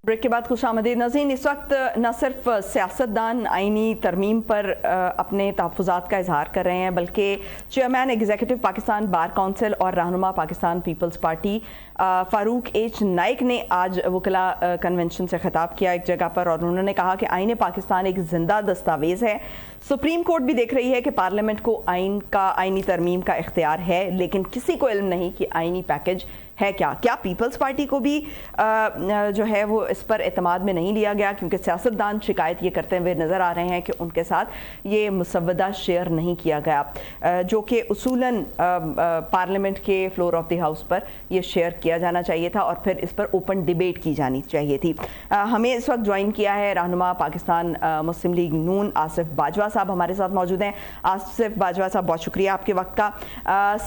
Break के बाद खुशामदीद नाज़रीन। इस वक्त न सिर्फ सियासतदान आइनी तरमीम पर अपने तहफ़्फ़ुज़ात का इजहार कर रहे हैं, बल्कि chairman executive Pakistan bar council और रहनुमा Pakistan Peoples Party Farooq H Naek ने आज वकला कन्वेंशन से ख़िताब किया एक जगह पर, और उन्होंने कहा कि आईन पाकिस्तान एक ज़िंदा दस्तावेज़ है। सुप्रीम कोर्ट भी देख रही है कि पार्लियामेंट को आइनी तरमीम का इख्तियार है, लेकिन किसी को इल्म नहीं कि आइनी पैकेज है क्या पीपल्स पार्टी को भी जो है वो इस पर एतमाद में नहीं लिया गया, क्योंकि सियासतदान शिकायत ये करते हुए नज़र आ रहे हैं कि उनके साथ ये मुसव्वदा शेयर नहीं किया गया, जो कि उसूलन पार्लियामेंट के फ्लोर ऑफ द हाउस पर ये शेयर किया जाना चाहिए था और फिर इस पर ओपन डिबेट की जानी चाहिए थी। हमें इस वक्त ज्वाइन किया है रहनुमा पाकिस्तान मुस्लिम लीग नून आसिफ बाजवा साहब हमारे साथ मौजूद हैं। आसिफ बाजवा साहब, बहुत शुक्रिया आपके वक्त का।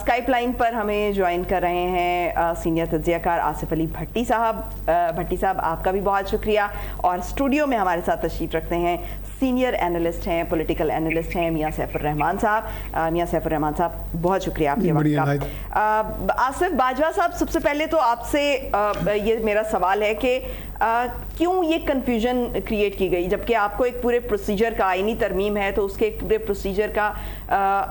स्काइप लाइन पर हमें ज्वाइन कर रहे हैं सीनियर तज्ज़ियाकार आसिफ अली भट्टी साहब, आपका भी बहुत शुक्रिया। और स्टूडियो में हमारे साथ तशरीफ़ रखते हैं सीनियर एनालिस्ट हैं, पॉलिटिकल एनालिस्ट हैं मियां सैफुर रहमान साहब। मियां सैफुर रहमान साहब, बहुत शुक्रिया आपके वक्त का। आसिफ बाजवा साहब, सबसे पहले तो आपसे ये मेरा सवाल है कि क्यों ये कन्फ्यूजन क्रिएट की गई, जबकि आपको एक पूरे प्रोसीजर का, आइनी तरमीम है तो उसके एक पूरे प्रोसीजर का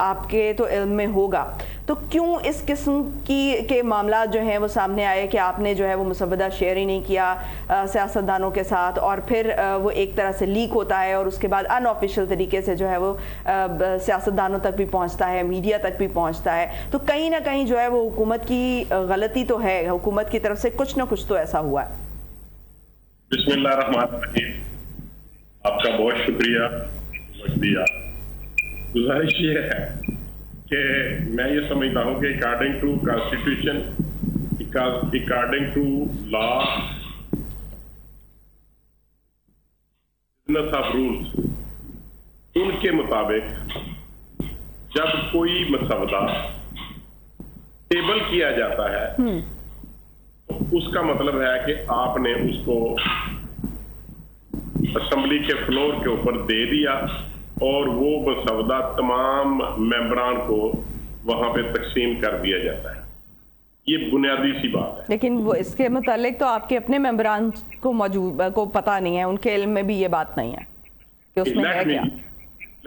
आपके तो इल्म में होगा, तो क्यों इस किस्म के मामला जो हैं वो सामने आए कि आपने जो है वो मुसव्वदा शेयर ही नहीं किया सियासतदानों के साथ, और फिर वो एक तरह से लीक होता है और उसके बाद अनऑफिशियल तरीके से जो है वो सियासतदानों तक भी पहुंचता है, मीडिया तक भी पहुंचता है। तो कहीं ना कहीं जो है वो हुकूमत की गलती तो है, हुकूमत की तरफ से कुछ ना कुछ तो ऐसा हुआ है। बिस्मिल्लाहिर्रहमानिर्रहीम, आपका बहुत शुक्रिया। गुजारिश ये है कि मैं ये समझता हूँ कि according to constitution, according to law, business of rules, उनके मुताबिक जब कोई मसवदा टेबल किया जाता है तो उसका मतलब है कि आपने उसको असेंबली के फ्लोर के ऊपर दे दिया और वो मसवदा तमाम मेंबरान को वहां पे तकसीम कर दिया जाता है। ये बुनियादी सी बात है। लेकिन वो इसके मुतालिक तो आपके अपने मेंबरान को पता नहीं है, उनके इल्म में भी ये बात नहीं है कि उसमें है क्या।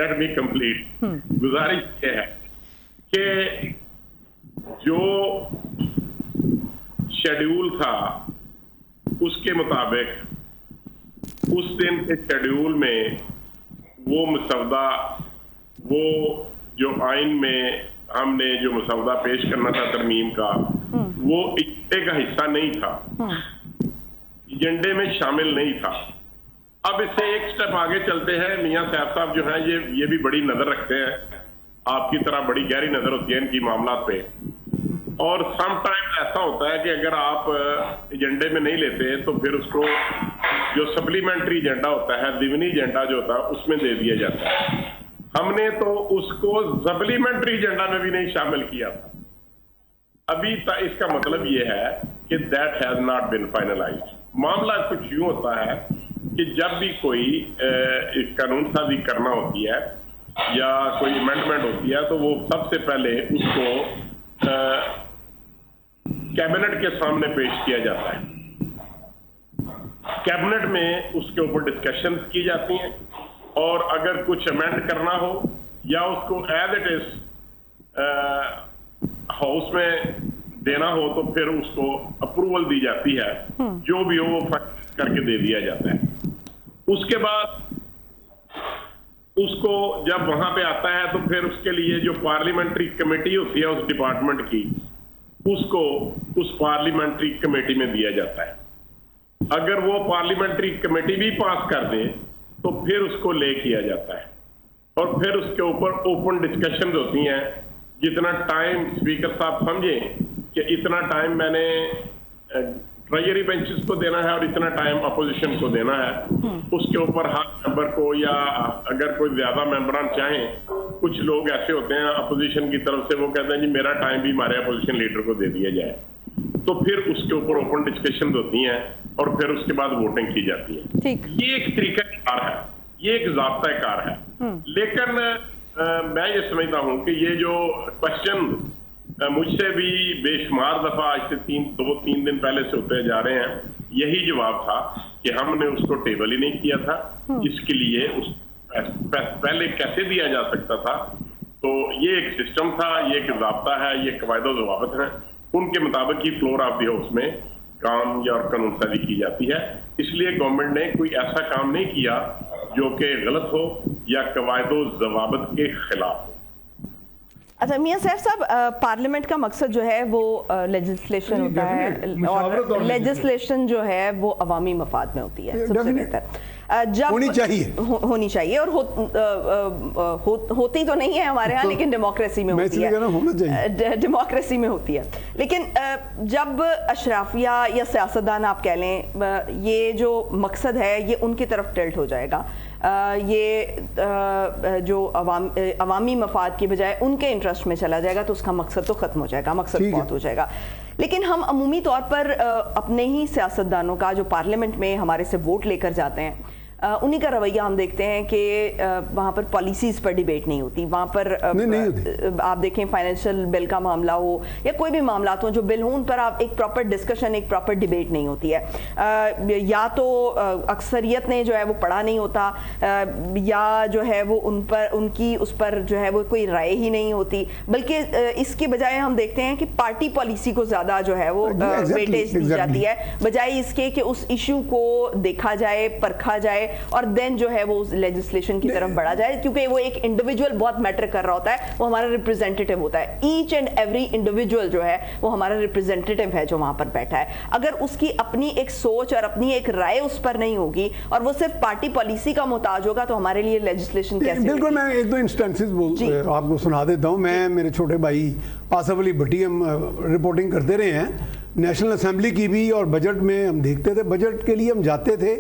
Let me complete. गुजारिश ये है कि जो शेड्यूल था उसके मुताबिक उस दिन के शेड्यूल में वो मसवदा, वो जो आइन में हमने जो मसवदा पेश करना था तरमीम का, वो एजेंडे का हिस्सा नहीं था, एजेंडे में शामिल नहीं था। अब इससे एक स्टेप आगे चलते हैं। मियां साहब जो हैं ये भी बड़ी नजर रखते हैं, आपकी तरह बड़ी गहरी नजर होती है इनकी मामलात पे, और समटाइम ऐसा होता है कि अगर आप एजेंडे में नहीं लेते तो फिर उसको जो सप्लीमेंट्री एजेंडा होता है, दिवनी एजेंडा जो होता है, उसमें दे दिया जाता है। हमने तो उसको सप्लीमेंट्री एजेंडा में भी नहीं शामिल किया था अभी तक। इसका मतलब ये है कि that has not been finalized. मामला कुछ यूं होता है कि जब भी कोई कानून साजी करना होती है या कोई अमेंडमेंट होती है तो वो सबसे पहले उसको कैबिनेट के सामने पेश किया जाता है। कैबिनेट में उसके ऊपर डिस्कशंस की जाती हैं, और अगर कुछ अमेंड करना हो या उसको एज इट इज हाउस में देना हो तो फिर उसको अप्रूवल दी जाती है, जो भी हो वो करके दे दिया जाता है। उसके बाद उसको जब वहां पे आता है तो फिर उसके लिए जो पार्लियामेंट्री कमेटी होती है उस डिपार्टमेंट की, उसको उस पार्लियामेंट्री कमेटी में दिया जाता है। अगर वो पार्लियामेंट्री कमेटी भी पास कर दे तो फिर उसको ले किया जाता है, और फिर उसके ऊपर ओपन डिस्कशंस होती हैं। जितना टाइम स्पीकर साहब समझे कि इतना टाइम मैंने ट्रेजरी बेंचेस को देना है और इतना टाइम अपोजिशन को देना है, उसके ऊपर हर मेंबर को, या अगर कोई ज्यादा मेंबरान चाहें, कुछ लोग ऐसे होते हैं अपोजिशन की तरफ से, वो कहते हैं जी मेरा टाइम भी हमारे अपोजिशन लीडर को दे दिया जाए, तो फिर उसके ऊपर ओपन डिस्कशन होती हैं और फिर उसके बाद वोटिंग की जाती है। ये एक तरीकाकार है, ये एक ज़ाब्ता-ए-कार है। लेकिन मैं ये समझता हूं कि ये जो क्वेश्चन मुझसे भी बेशुमार दफा आज से 2-3 दिन पहले से होते जा रहे हैं, यही जवाब था कि हमने उसको टेबल ही नहीं किया था, इसके लिए उस पहले कैसे दिया जा सकता था। तो ये एक सिस्टम था, ये एक ज़ाब्ता है, ये कवायद और ज़वाबित है, उनके मुताबिक ही फ्लोर ऑफ द हाउस में काम या कानून साजी की जाती है। इसलिए गवर्नमेंट ने कोई ऐसा काम नहीं किया जो कि गलत हो या कवायद और ज़वाबित के खिलाफ हो। अच्छा मियां सैफ साहब, पार्लियामेंट का मकसद जो है वो लेजिस्लेशन होता है, और लेजिस्लेशन जो है वो अवामी मफाद में होती है सबसे बेहतर, जब होनी चाहिए और होती तो नहीं है हमारे यहाँ, लेकिन डेमोक्रेसी में होती है, डेमोक्रेसी में होती है। लेकिन जब अशराफिया या सियासतदान आप कह लें, ये जो मकसद है ये उनकी तरफ टिल्ट हो जाएगा, ये जो अवामी मफाद की बजाय उनके इंटरेस्ट में चला जाएगा, तो उसका मकसद तो ख़त्म हो जाएगा, मकसद बहुत हो जाएगा। लेकिन हम अमूमी तौर पर अपने ही सियासतदानों का जो पार्लियामेंट में हमारे से वोट लेकर जाते हैं, उन्हीं का रवैया हम देखते हैं कि वहाँ पर पॉलिसीज़ पर डिबेट नहीं होती। वहाँ पर नहीं आप देखें फाइनेंशियल बिल का मामला हो या कोई भी मामला हो, जो बिल हो उन पर आप एक प्रॉपर डिस्कशन, एक प्रॉपर डिबेट नहीं होती है। या तो अक्सरियत ने जो है वो पढ़ा नहीं होता, या जो है वो उनकी उस पर जो है वो कोई राय ही नहीं होती, बल्कि इसके बजाय हम देखते हैं कि पार्टी पॉलिसी को ज़्यादा जो है वो वेटेज दी जाती है, बजाय इसके कि उस इशू को देखा जाए, परखा जाए और देन जो है वो लेजिस्लेशन की तरफ बढ़ा जाए। क्योंकि वो एक इंडिविजुअल बहुत मैटर कर रहा होता है, वो हमारा रिप्रेजेंटेटिव होता है, ईच एंड एवरी इंडिविजुअल जो है वो हमारा रिप्रेजेंटेटिव है जो वहां पर बैठा है। अगर उसकी अपनी एक सोच और अपनी एक राय उस पर नहीं होगी और वो सिर्फ पार्टी पॉलिसी का मोहताज होगा, तो हमारे लिए लेजिस्लेशन कैसे? बिल्कुल, मैं एक दो इंस्टेंसेस आपको सुना देता हूँ। मैं, मेरे छोटे भाई आसफ अली भट्टी, हम रिपोर्टिंग करते रहे हैं नेशनल असेंबली की भी, और बजट में हम देखते थे, बजट के लिए हम जाते थे,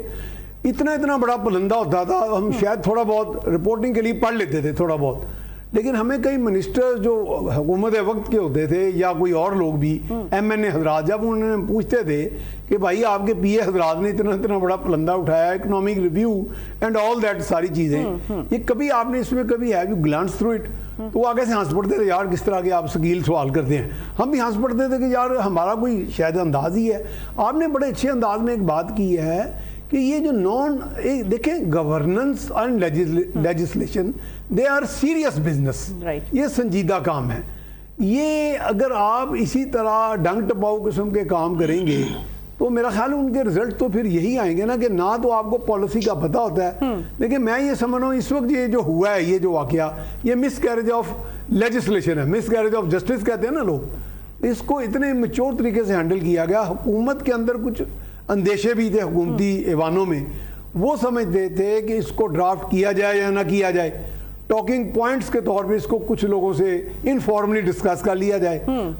इतना बड़ा पुलंदा होता था, हम शायद थोड़ा बहुत रिपोर्टिंग के लिए पढ़ लेते थे थोड़ा बहुत, लेकिन हमें कई मिनिस्टर जो हुकूमत वक्त के होते थे या कोई और लोग भी MNA हजरात, जब उन्होंने पूछते थे कि भाई आपके PA हजरात ने इतना बड़ा पुलंदा उठाया, economic review and all that, सारी चीज़ें, ये कभी आपने इसमें कभी have you glance through it? तो वो आगे से हंस पड़ते थे, यार किस तरह के आप सगील सवाल करते हैं। हम भी हंस पड़ते थे कि यार हमारा कोई शायद अंदाज ही है। आपने बड़े अच्छे अंदाज में एक बात की है कि ये जो देखें, governance and legislation, they are serious business, ये संजीदा काम है। ये अगर आप इसी तरह डंग टपाऊ किस्म के काम करेंगे तो मेरा ख्याल है उनके रिजल्ट तो फिर यही आएंगे ना, कि ना तो आपको पॉलिसी का पता होता है। लेकिन मैं ये समझ रहा हूँ इस वक्त ये जो हुआ है, ये जो वाकया, ये मिस कैरेज ऑफ लेजिस्लेशन है, मिस कैरेज ऑफ जस्टिस कहते हैं ना लोग। इसको इतने मैच्योर तरीके से हैंडल किया गया। हुकूमत के अंदर कुछ अंदेशे भी थे हुकूमती ऐवानों में, वो समझते थे कि इसको ड्राफ्ट किया जाए या ना किया जाए, टॉकिंग पॉइंट्स के तौर पे इसको कुछ लोगों से इनफॉर्मली डिस्कस कर लिया जाए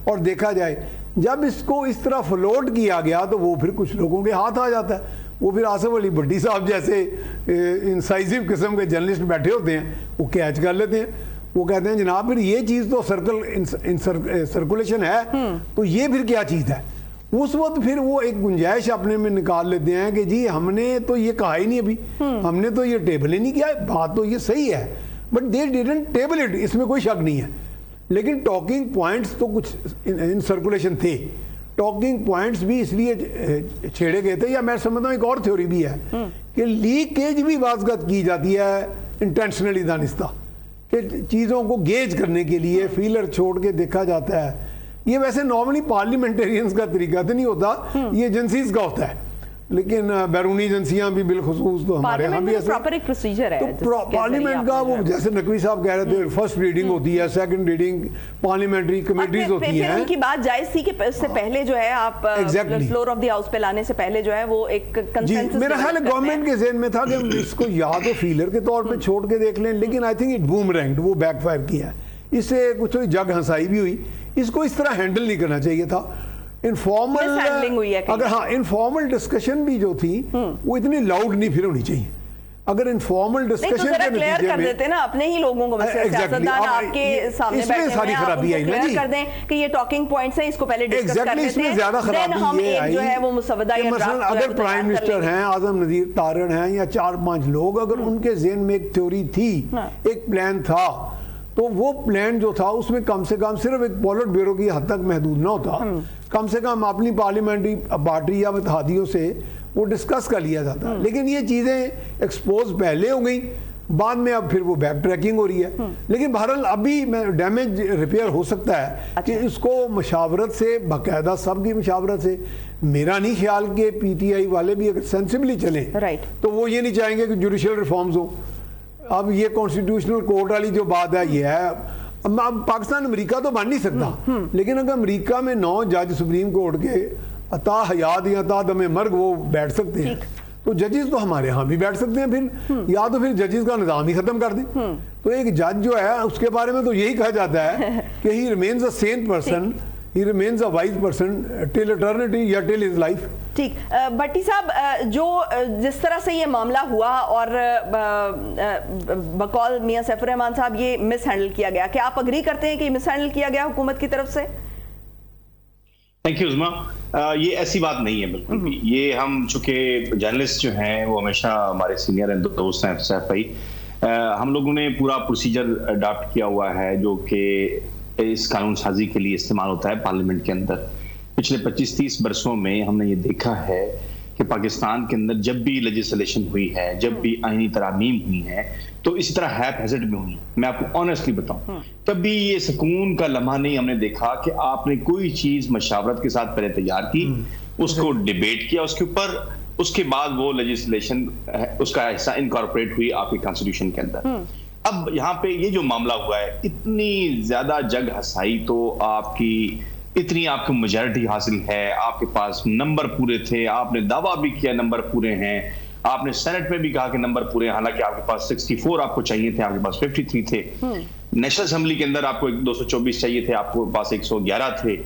और देखा जाए। जब इसको इस तरह फ्लोट किया गया तो वो फिर कुछ लोगों के हाथ आ जाता है। वो फिर आसफ अली भट्टी साहब जैसे इंसाइसिव किस्म के जर्नलिस्ट बैठे होते हैं, वो कैच कर लेते हैं। वो कहते हैं जनाब फिर ये चीज़ तो सर्कुलेशन है, तो ये फिर क्या चीज़ है? उस वक्त फिर वो एक गुंजाइश अपने में निकाल लेते हैं कि जी हमने तो ये कहा ही नहीं अभी, हमने तो ये टेबल ही नहीं किया। बात तो ये सही है, but they didn't table it, इसमें कोई शक नहीं है। लेकिन टॉकिंग पॉइंट्स तो कुछ इन सर्कुलेशन थे। टॉकिंग पॉइंट्स भी इसलिए छेड़े गए थे, या मैं समझता हूँ एक और थ्योरी भी है कि लीकेज भी वाज़गत की जाती है इंटेंशनली दानिस्ता, कि चीज़ों को गेज करने के लिए फीलर छोड़ के देखा जाता है। ये वैसे नॉर्मली पार्लियामेंटेरियंस का तरीका तो नहीं होता, ये एजेंसीज का होता है, लेकिन बैरूनी एजेंसियां भी बिलखुसूस तो हमारे यहाँ भी प्रॉपर एक प्रोसीजर है। तो पार्लियामेंट का वो जैसे नकवी साहब कह रहे थे, फर्स्ट रीडिंग होती है, सेकंड रीडिंग पार्लियामेंट्री कमेटीज होती हैं। उनकी बात जायज थी कि इससे पहले जो है आप फ्लोर ऑफ द हाउस पे लाने से पहले जो है वो एक कंसेंसस, मेरा ख्याल है गवर्नमेंट के ज़हन में था कि हम इसको या तो फीलर के तौर पे छोड़ के देख लें, लेकिन आई थिंक इट बूमरैंग, वो बैकफायर किया है। इससे कुछ थोड़ी जग हंसाई भी हुई। इसको इस तरह हैंडल नहीं करना चाहिए था। इनफॉर्मल, अगर हाँ इनफॉर्मल डिस्कशन भी जो थी वो इतनी लाउड नहीं फिर होनी चाहिए। अगर इनफॉर्मल डिस्कशन के नतीजे में देते ना अपने ही लोगों को, सियासतदान आपके सामने बैठे हैं, सारी खराबी आई ना जी, कर दें कि ये टॉकिंग पॉइंट्स हैं, इसको पहले डिस्कस कर लेते हैं। इसमें ज्यादा खराबी ये आई जो है वो मुसवदा या ड्राफ्ट, अगर प्राइम मिनिस्टर हैं, आजम नजीर तारण हैं, या 4-5 लोग, अगर उनके ज़हन में एक थ्योरी थी, एक प्लान था, तो वो प्लान जो था उसमें कम से कम सिर्फ एक पॉलिट ब्यूरो की हद तक महदूद ना होता, कम से कम अपनी पार्लियामेंट्री पार्टी या इत्तेहादियों से वो डिस्कस कर लिया जाता है। लेकिन ये चीज़ें एक्सपोज पहले हो गई, बाद में अब फिर वो बैक ट्रैकिंग हो रही है। लेकिन बहरहाल अभी डैमेज रिपेयर हो सकता है कि इसको मशावरत से, बाकायदा सबकी मशावरत से, मेरा नहीं ख्याल कि पीटीआई वाले भी अगर सेंसिबली चलें तो वो ये नहीं चाहेंगे कि जुडिशल रिफॉर्म्स हो। अब ये कॉन्स्टिट्यूशनल कोर्ट वाली जो बात है ये है, अब पाकिस्तान अमेरिका तो बन नहीं सकता, लेकिन अगर अमेरिका में 9 जज सुप्रीम कोर्ट के अता हयात या अता दमे मर्ग वो बैठ सकते हैं, तो जजेस तो हमारे यहाँ भी बैठ सकते हैं फिर, या तो फिर जजेस का निज़ाम ही खत्म कर दें। तो एक जज जो है उसके बारे में तो यही कहा जाता है कि he remains a saint person, he remains a wise person till eternity या टिल हिज लाइफ। ठीक, भट्टी साहब, जो जिस तरह से ये मामला हुआ और बकौल मियां सैफुर रहमान साहब ये मिस हैंडल किया गया, क्या आप अग्री करते हैं कि मिस हैंडल किया गया हुकूमत की तरफ से? Thank you Usma. ये ऐसी बात नहीं है बिल्कुल भी। ये हम चूंकि जर्नलिस्ट जो हैं वो हमेशा हमारे सीनियर दोस्त हैं सैफ भाई, हम लोगों ने पूरा प्रोसीजर अडॉप्ट किया हुआ है जो कि इस कानून साजी के लिए इस्तेमाल होता है पार्लियामेंट के अंदर। पिछले 25-30 बरसों में हमने ये देखा है कि पाकिस्तान के अंदर जब भी लेजिस्लेशन हुई है, जब भी आईनी तरामीम हुई है, तो इसी तरह हैज़ार्ड में हुई। मैं आपको ऑनेस्टली बताऊं, कभी ये सुकून का लम्हा नहीं हमने देखा कि आपने कोई चीज मशावरत के साथ पहले तैयार की, उसको डिबेट किया उसके ऊपर, उसके बाद वो लेजिस्लेशन उसका हिस्सा इनकॉर्पोरेट हुई आपके कॉन्स्टिट्यूशन के अंदर। अब यहाँ पे ये जो मामला हुआ है, इतनी ज्यादा जग हसाई, तो आपकी इतनी आपको मेजॉरिटी हासिल है, आपके पास नंबर पूरे थे, आपने दावा भी किया नंबर पूरे हैं, आपने सेनेट में भी कहा कि नंबर पूरे, हालांकि आपके पास 64 आपको चाहिए थे, आपके पास 53 थे। नेशनल असेंबली के अंदर आपको 224 चाहिए थे, आपको पास 111 थे।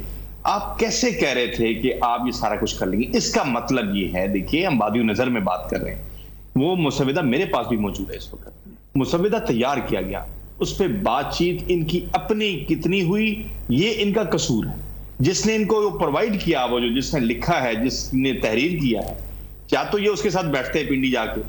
आप कैसे कह रहे थे कि आप ये सारा कुछ कर लेंगे? इसका मतलब ये है, देखिए हम बादियो नजर में बात कर रहे हैं, वो मुसविदा मेरे पास भी मौजूद है इस वक्त, मुसविदा तैयार किया गया, उस पर बातचीत इनकी अपनी कितनी हुई ये इनका कसूर है। जिसने इनको प्रोवाइड किया, वो जो जिसने लिखा है, जिसने तहरीर किया है, या तो ये उसके साथ बैठते हैं पिंडी जाके,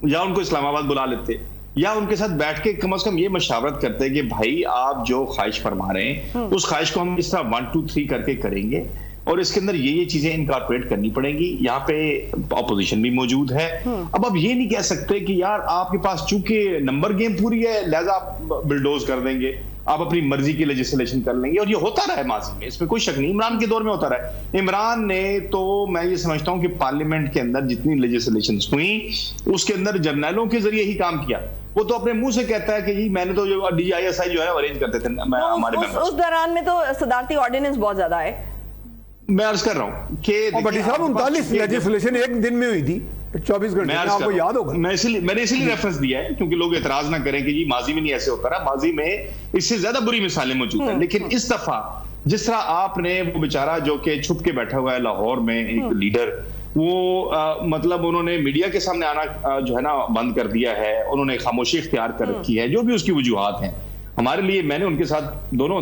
या उनको इस्लामाबाद बुला लेते, या उनके साथ बैठ के कम से कम ये मशावरत करते हैं कि भाई आप जो ख्वाहिश फरमा रहे हैं उस ख्वाहिश को हम इस तरह 1 2 3 करके करेंगे, और इसके अंदर ये चीजें इनकॉर्पोरेट करनी पड़ेंगी। यहाँ पे ऑपोजिशन भी मौजूद है। अब आप ये नहीं कह सकते कि यार आपके पास चूंकि नंबर गेम पूरी है लिहाजा आप बिल्डोज कर देंगे, आप अपनी मर्जी की लेजिस्लेशन कर लेंगे। और ये होता रहा है माजी में, इसमें कोई शक नहीं, इमरान के दौर में होता रहा है। इमरान ने तो मैं ये समझता हूं कि पार्लियामेंट के अंदर जितनी लेजिस्लेशन हुई उसके अंदर जर्नलों के जरिए ही काम किया। वो तो अपने मुंह से कहता है कि जी मैंने तो जो DISI जो है अरेंज करते थे हमारे उस दौरान में तो सदारती ऑर्डिनेंस बहुत ज्यादा है। मैं अर्ज कर रहा हूं कि भट्टी साहब 39 लेजिस्लेशन एक दिन में हुई थी, 24 घंटे में, आपको याद होगा। मैंने इसीलिए रेफरेंस दिया है क्योंकि लोग एतराज ना करें कि जी माजी में नहीं ऐसे होता रहा, माजी में इससे ज्यादा बुरी मिसालें मौजूद हैं। लेकिन इस दफा जिस तरह आपने वो बेचारा जो कि छुप के बैठा हुआ है लाहौर में, एक लीडर, वो मतलब उन्होंने मीडिया के सामने आना जो है ना बंद कर दिया है, उन्होंने खामोशी इख्तियार कर रखी है, जो भी उसकी वजूहात हैं। हमारे लिए, मैंने उनके साथ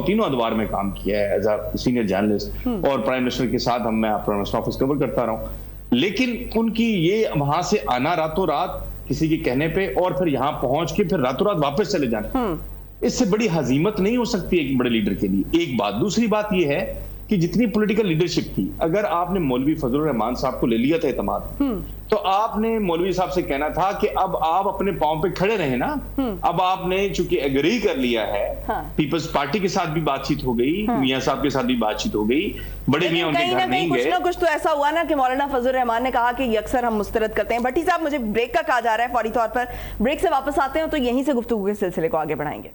तीनों अदवार में काम किया है एज अ सीनियर जर्नलिस्ट, और प्राइम मिनिस्टर के साथ मैं प्राइम मिनिस्टर ऑफिस कवर करता रहा हूं। लेकिन उनकी ये वहां से आना रातों रात किसी के कहने पे, और फिर यहाँ पहुंच के फिर रातों रात वापस चले जाना, इससे बड़ी हजीमत नहीं हो सकती एक बड़े लीडर के लिए। एक बात। दूसरी बात यह है कि जितनी पॉलिटिकल लीडरशिप थी, अगर आपने मौलवी फजलुर रहमान साहब को ले लिया था इत्मीनान, तो आपने मौलवी साहब से कहना था कि अब आप अपने पांव पे खड़े रहे ना। अब आपने चूंकि एग्री कर लिया है, पीपल्स पार्टी के साथ भी बातचीत हो गई, मियां साहब के साथ भी बातचीत हो गई, बड़े मियां उनके घर नहीं गए। कुछ ना कुछ तो ऐसा हुआ ना कि मौलाना फजलुर रहमान ने कहा कि ये अक्सर हम मुस्तरद करते हैं। भट्टी साहब, मुझे ब्रेक का कहा जा रहा है फौरी तौर पर, ब्रेक से वापस आते हैं तो यहीं से गुफ्तगू के सिलसिले को आगे बढ़ाएंगे।